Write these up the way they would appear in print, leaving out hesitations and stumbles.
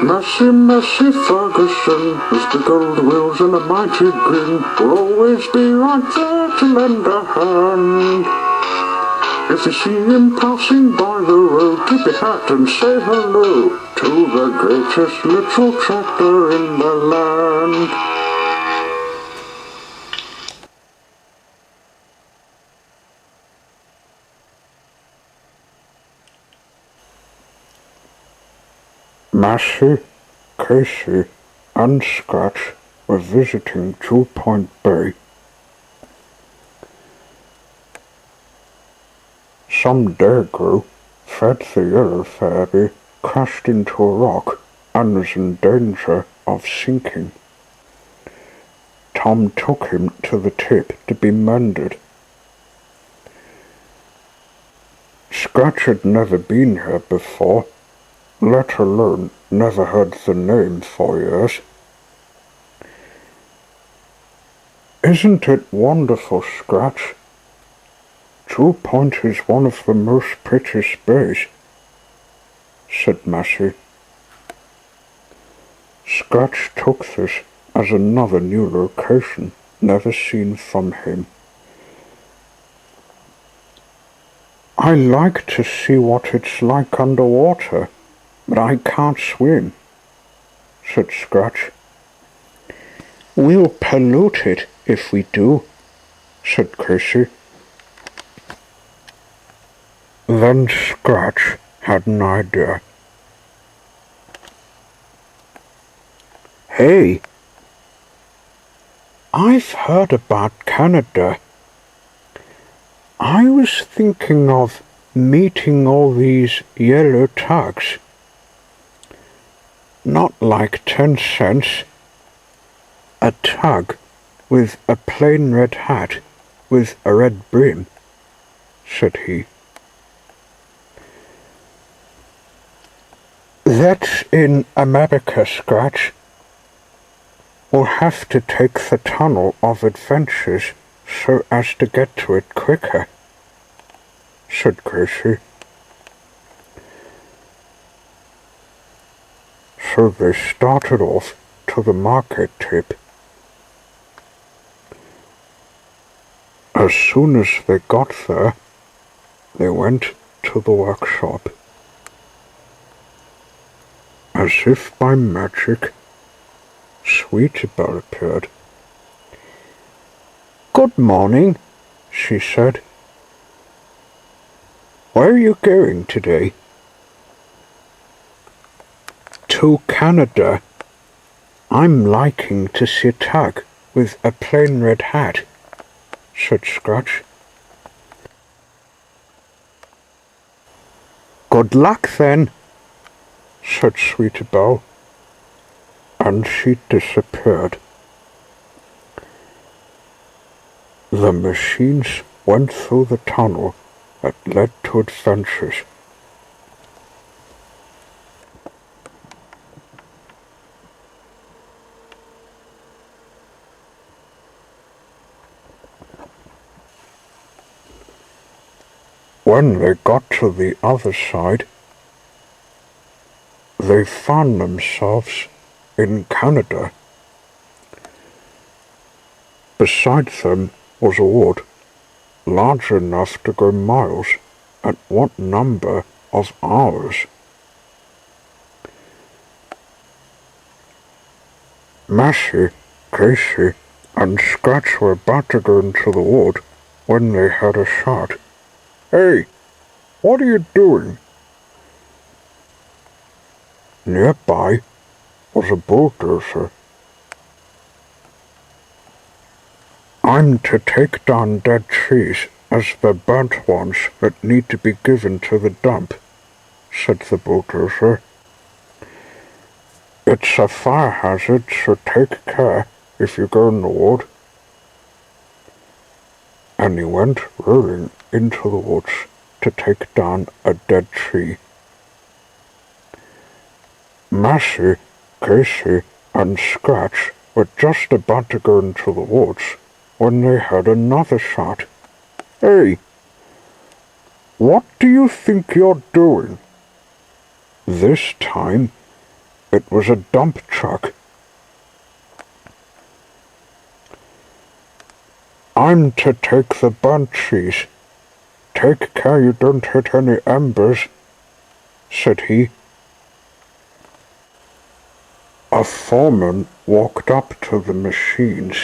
Massey Ferguson, with the gold wheels and a mighty grin, will always be right there to lend a hand. If you see him passing by the road, tip your hat and say hello to the greatest little tractor in the land. Massey, Casey, and Scratch were visiting 2 Point Bay. Some day ago, Fred the Yellow Fairy crashed into a rock and was in danger of sinking. Tom took him to the tip to be mended. Scratch had never been here before, let alone never heard the name for years. Isn't it wonderful, Scratch? 2 Point is one of the most prettiest bays, said Massey. Scratch took this as another new location never seen from him. I like to see what it's like underwater, but I can't swim, said Scratch. We'll pollute it if we do, said Casey. Then Scratch had an idea. Hey, I've heard about Canada. I was thinking of meeting all these yellow tags. Not like 10 cents. A tag with a plain red hat with a red brim, said he. That's in America, Scratch. We'll have to take the Tunnel of Adventures so as to get to it quicker, said Casey. So they started off to the market tip. As soon as they got there, they went to the workshop. As if by magic, Sweetabelle appeared. Good morning, she said. Where are you going today? To Canada. I'm liking to see a tag with a plain red hat, said Scratch. Good luck then, said Sweetabelle, and she disappeared. The machines went through the tunnel that led to adventures. When they got to the other side, they found themselves in Canada. Beside them was a wood large enough to go miles at what number of hours? Massey, Casey, and Scratch were about to go into the wood when they heard a shout. Hey, what are you doing? Nearby was a bulldozer. I'm to take down dead trees as they're burnt ones that need to be given to the dump, said the bulldozer. It's a fire hazard, so take care if you go in the wood. And he went rolling into the woods to take down a dead tree. Massey, Casey, and Scratch were just about to go into the woods when they heard another shout. Hey, what do you think you're doing? This time, It was a dump truck. I'm to take the burnt cheese. Take care you don't hit any embers, said he. A foreman walked up to the machines.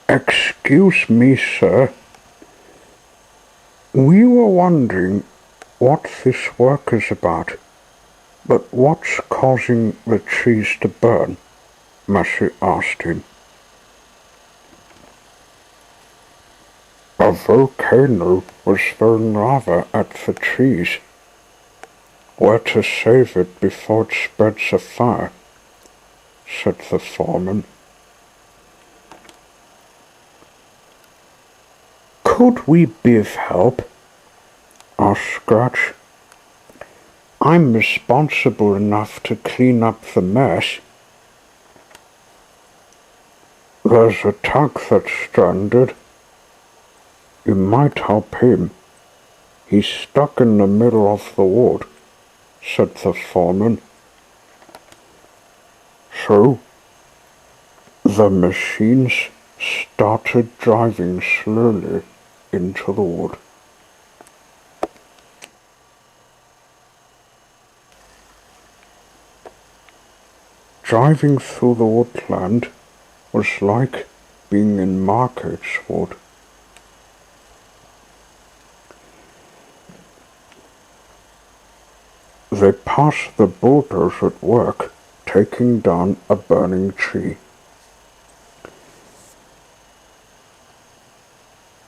Excuse me, sir. We were wondering what this work is about, but what's causing the cheese to burn? Massey asked him. A volcano was throwing lava at the cheese. We're to save it before it spreads a fire, said the foreman. Could we be of help? Asked Scratch. I'm responsible enough to clean up the mess. There's a tug that's stranded. You might help him. He's stuck in the middle of the wood, said the foreman. So, the machines started driving slowly into the wood. Driving through the woodland was like being in Margaret's wood. They passed the bulldozer at work, taking down a burning tree.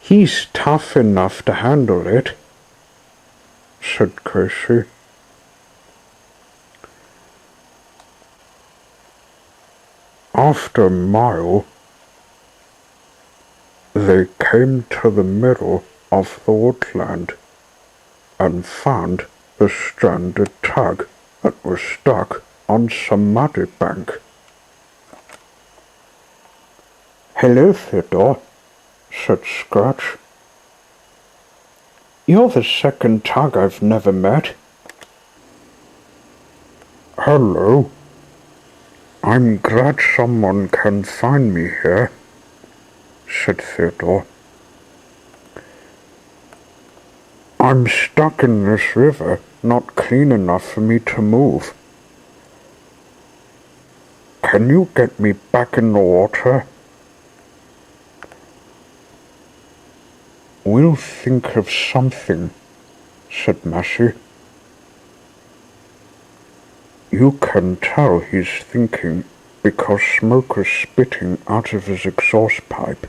He's tough enough to handle it, said Casey. After a mile, they came to the middle of the woodland and found the stranded tug that was stuck on some muddy bank. Hello, Theodore, said Scratch. You're the second tug I've never met. Hello. I'm glad someone can find me here, said Theodore. I'm stuck in this river, not clean enough for me to move. Can you get me back in the water? We'll think of something, said Massey. You can tell he's thinking because smoke is spitting out of his exhaust pipe.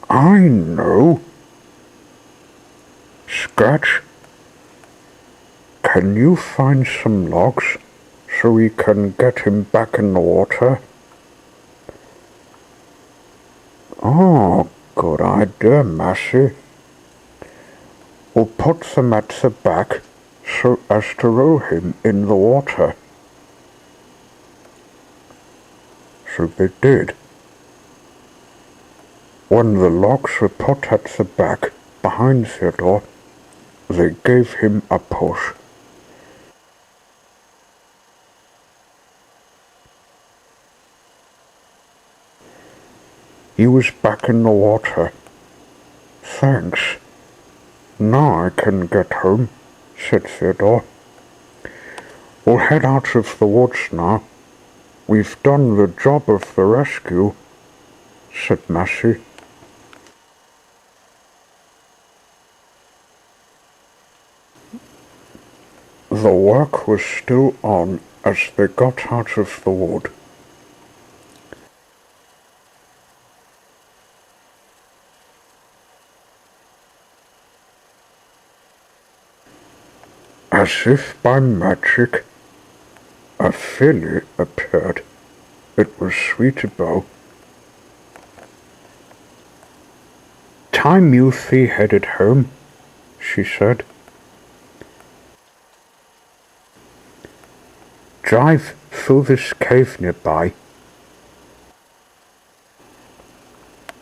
I know. Scratch, can you find some logs so we can get him back in the water? Oh, good idea, Massey. We'll put them at the back so as to row him in the water. So they did. When the logs were put at the back behind Theodore, they gave him a push. He was back in the water. Thanks. Now I can get home, said Theodore. We'll head out of the woods now. We've done the job of the rescue, said Massey. The work was still on as they got out of the wood. As if by magic, a filly appeared. It was Sweetable. Time you three headed home, she said. Drive through this cave nearby.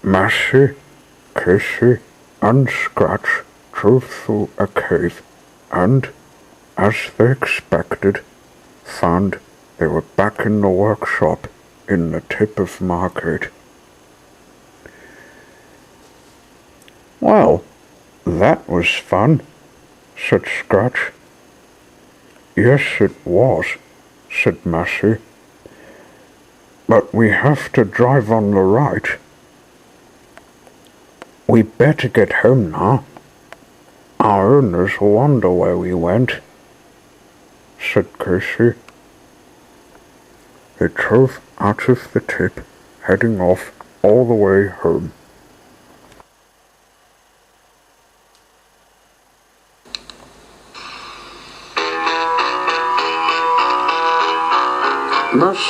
Massey, Casey, and Scratch drove through a cave and, as they expected, found they were back in the workshop in the tip of Margate. "Well, that was fun," said Scratch. "Yes, it was," said Massey. "But we have to drive on the right." "We better get home now. Our owners will wonder where we went," said Casey. They drove out of the tip, heading off all the way home.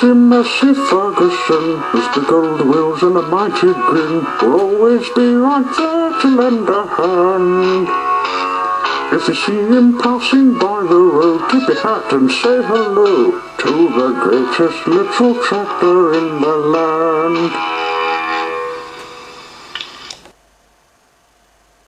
Massey Ferguson, with the gold wheels and a mighty grin, will always be right there to lend a hand. If you see him passing by the road, tip your hat and say hello to the greatest little tractor in the land.